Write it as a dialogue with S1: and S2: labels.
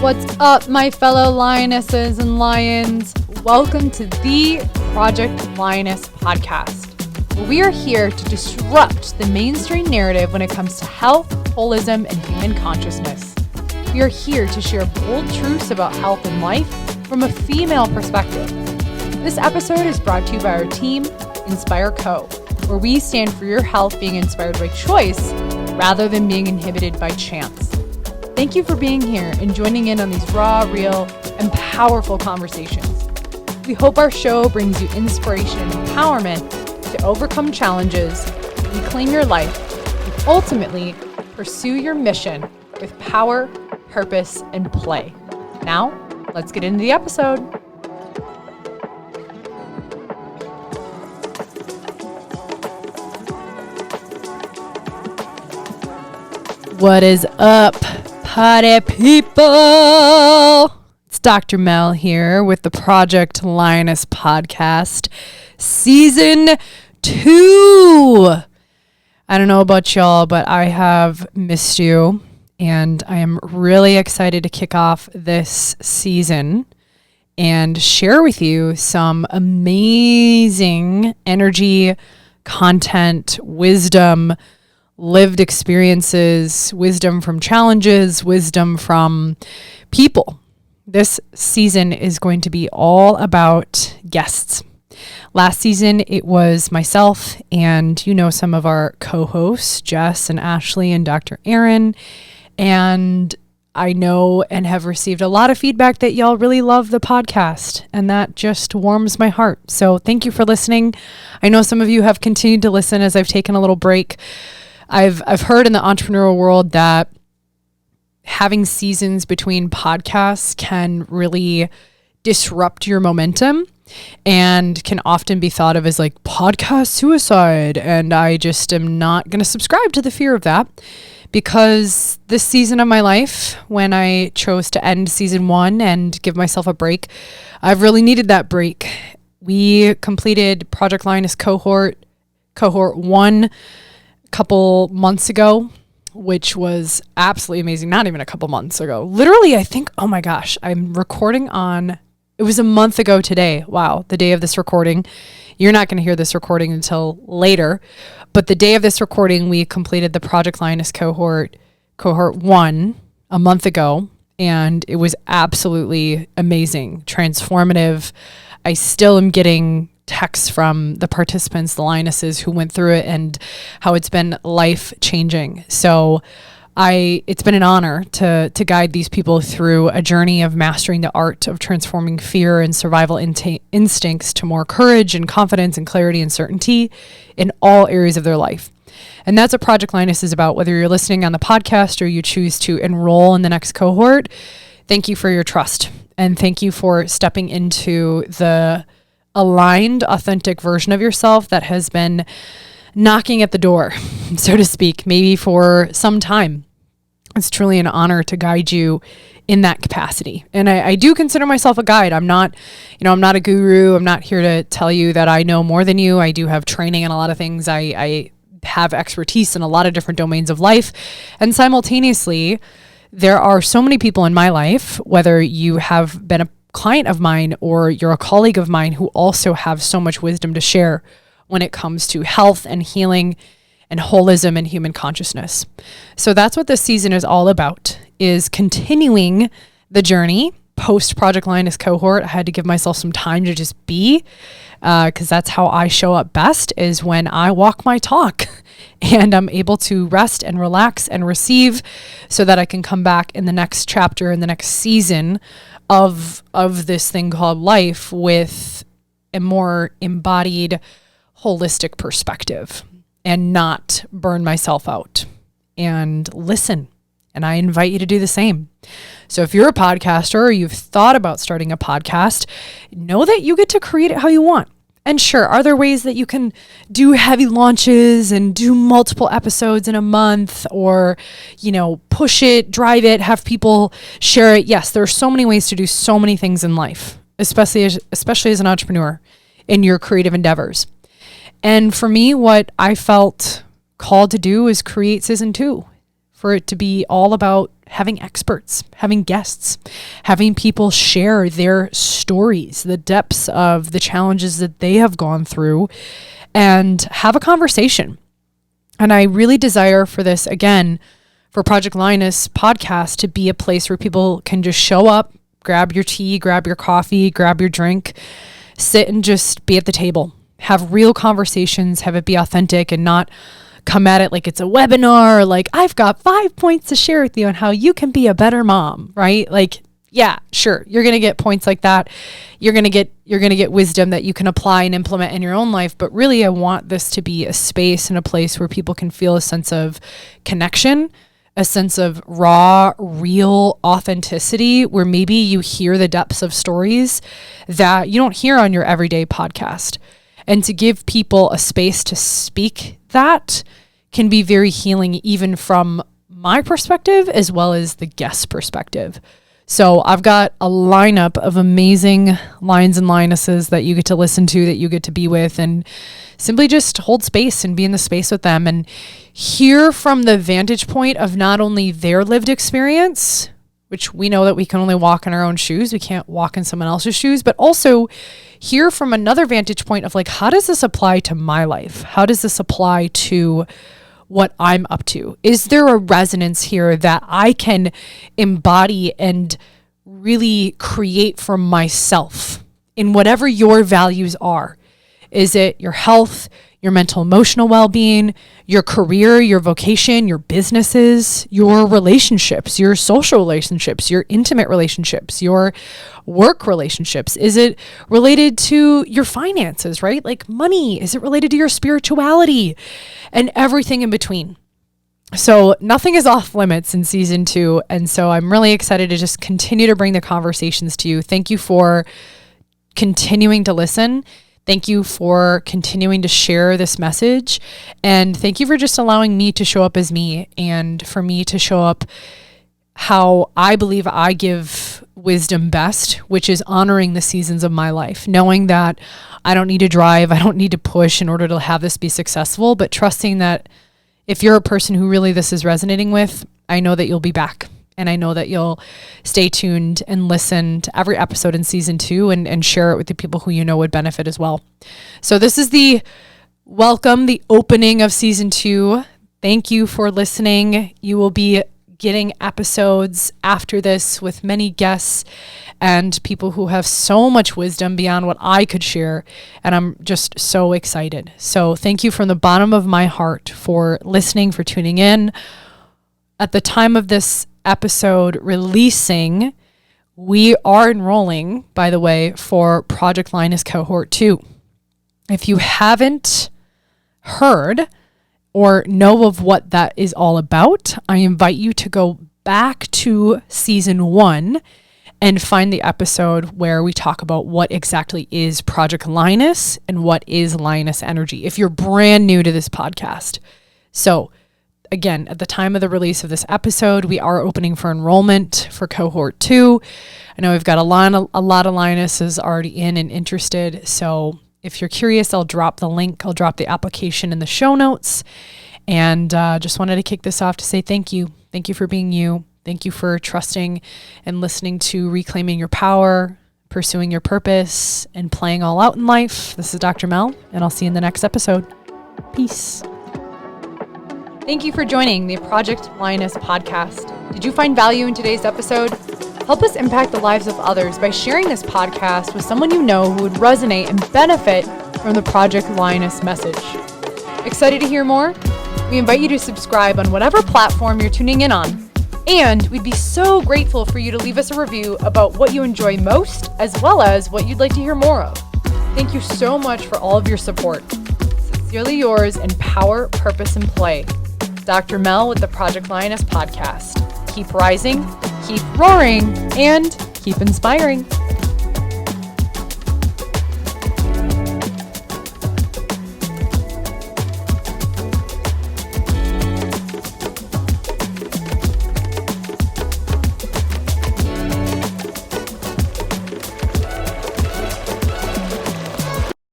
S1: What's up, my fellow lionesses and lions? Welcome to the Project Lioness podcast, where we are here to disrupt the mainstream narrative when it comes to health, holism, and human consciousness. We are here to share bold truths about health and life from a female perspective. This episode is brought to you by our team, Inspire Co., where we stand for your health being inspired by choice rather than being inhibited by chance. Thank you for being here and joining in on these raw, real, and powerful conversations. We hope our show brings you inspiration and empowerment to overcome challenges, reclaim your life, and ultimately pursue your mission with power, purpose, and play. Now, let's get into the episode. What is up, party people? It's Dr. Mel here with the Project Lioness podcast, season 2. I don't know about y'all, but I have missed you, and I am really excited to kick off this season and share with you some amazing energy, content, wisdom, lived experiences, wisdom from challenges, wisdom from people. This season is going to be all about guests. Last season, it was myself and, some of our co-hosts, Jess and Ashley and Dr. Aaron. And I know and have received a lot of feedback that y'all really love the podcast, and that just warms my heart. So thank you for listening. I know some of you have continued to listen as I've taken a little break. I've heard in the entrepreneurial world that having seasons between podcasts can really disrupt your momentum and can often be thought of as like podcast suicide. And I just am not going to subscribe to the fear of that, because this season of my life, when I chose to end season 1 and give myself a break, I've really needed that break. We completed Project Lioness Cohort 1 couple months ago, which was absolutely amazing. Not even a couple months ago. Literally, I think, oh my gosh, I'm recording it was a month ago today. Wow, the day of this recording. You're not going to hear this recording until later, but the day of this recording, we completed the Project Lioness Cohort 1 a month ago, and it was absolutely amazing, transformative. I still am getting texts from the participants, the Lionesses who went through it, and how it's been life-changing. So it's been an honor to guide these people through a journey of mastering the art of transforming fear and survival instincts to more courage and confidence and clarity and certainty in all areas of their life. And that's what Project Lioness is about. Whether you're listening on the podcast or you choose to enroll in the next cohort, thank you for your trust. And thank you for stepping into the aligned, authentic version of yourself that has been knocking at the door, so to speak, maybe for some time. It's truly an honor to guide you in that capacity. And I do consider myself a guide. I'm not a guru. I'm not here to tell you that I know more than you. I do have training in a lot of things. I have expertise in a lot of different domains of life. And simultaneously, there are so many people in my life, whether you have been a client of mine or you're a colleague of mine, who also have so much wisdom to share when it comes to health and healing and holism and human consciousness. So that's what this season is all about, is continuing the journey post Project Lioness Cohort. I had to give myself some time to just be, because that's how I show up best, is when I walk my talk and I'm able to rest and relax and receive, so that I can come back in the next chapter, in the next season of this thing called life, with a more embodied, holistic perspective, and not burn myself out and listen. And I invite you to do the same. So if you're a podcaster or you've thought about starting a podcast, know that you get to create it how you want. And sure, are there ways that you can do heavy launches and do multiple episodes in a month, or, push it, drive it, have people share it? Yes, there are so many ways to do so many things in life, especially as an entrepreneur in your creative endeavors. And for me, what I felt called to do is create season 2, for it to be all about having experts, having guests, having people share their stories, the depths of the challenges that they have gone through, and have a conversation. And I really desire for this, again, for Project Lioness podcast to be a place where people can just show up, grab your tea, grab your coffee, grab your drink, sit and just be at the table, have real conversations, have it be authentic and not come at it like it's a webinar, or like I've got 5 points to share with you on how you can be a better mom, right? Like, yeah, sure. You're going to get points like that. You're going to get wisdom that you can apply and implement in your own life. But really, I want this to be a space and a place where people can feel a sense of connection, a sense of raw, real authenticity, where maybe you hear the depths of stories that you don't hear on your everyday podcast. And to give people a space to speak that can be very healing, even from my perspective, as well as the guest perspective. So I've got a lineup of amazing Lions and Lionesses that you get to listen to, that you get to be with, and simply just hold space and be in the space with them and hear from the vantage point of not only their lived experience, which we know that we can only walk in our own shoes. We can't walk in someone else's shoes, but also hear from another vantage point of like, how does this apply to my life? How does this apply to what I'm up to? Is there a resonance here that I can embody and really create for myself in whatever your values are? Is it your health, your mental, emotional well-being, your career, your vocation, your businesses, your relationships, your social relationships, your intimate relationships, your work relationships? Is it related to your finances, right? Like money? Is it related to your spirituality and everything in between? So nothing is off limits in season 2. And so I'm really excited to just continue to bring the conversations to you. Thank you for continuing to listen. Thank you for continuing to share this message. And thank you for just allowing me to show up as me, and for me to show up how I believe I give wisdom best, which is honoring the seasons of my life, knowing that I don't need to drive, I don't need to push in order to have this be successful, but trusting that if you're a person who really this is resonating with, I know that you'll be back. And I know that you'll stay tuned and listen to every episode in season 2 and share it with the people who you know would benefit as well. So this is the opening of season 2. Thank you for listening. You will be getting episodes after this with many guests and people who have so much wisdom beyond what I could share. And I'm just so excited. So thank you from the bottom of my heart for listening, for tuning in. At the time of this episode releasing, we are enrolling, by the way, for Project Lioness Cohort 2. If you haven't heard or know of what that is all about, I invite you to go back to season 1 and find the episode where we talk about what exactly is Project Lioness and what is Lioness Energy, if you're brand new to this podcast. So again, at the time of the release of this episode, we are opening for enrollment for Cohort 2. I know we've got a lot of Lionesses already in and interested. So if you're curious, I'll drop the link. I'll drop the application in the show notes. And just wanted to kick this off to say thank you. Thank you for being you. Thank you for trusting and listening to Reclaiming Your Power, Pursuing Your Purpose, and Playing All Out in Life. This is Dr. Mel, and I'll see you in the next episode. Peace. Thank you for joining the Project Lioness podcast. Did you find value in today's episode? Help us impact the lives of others by sharing this podcast with someone you know who would resonate and benefit from the Project Lioness message. Excited to hear more? We invite you to subscribe on whatever platform you're tuning in on. And we'd be so grateful for you to leave us a review about what you enjoy most, as well as what you'd like to hear more of. Thank you so much for all of your support. Sincerely yours in power, purpose, and play. Dr. Mel with the Project Lioness podcast. Keep rising, keep roaring, and keep inspiring.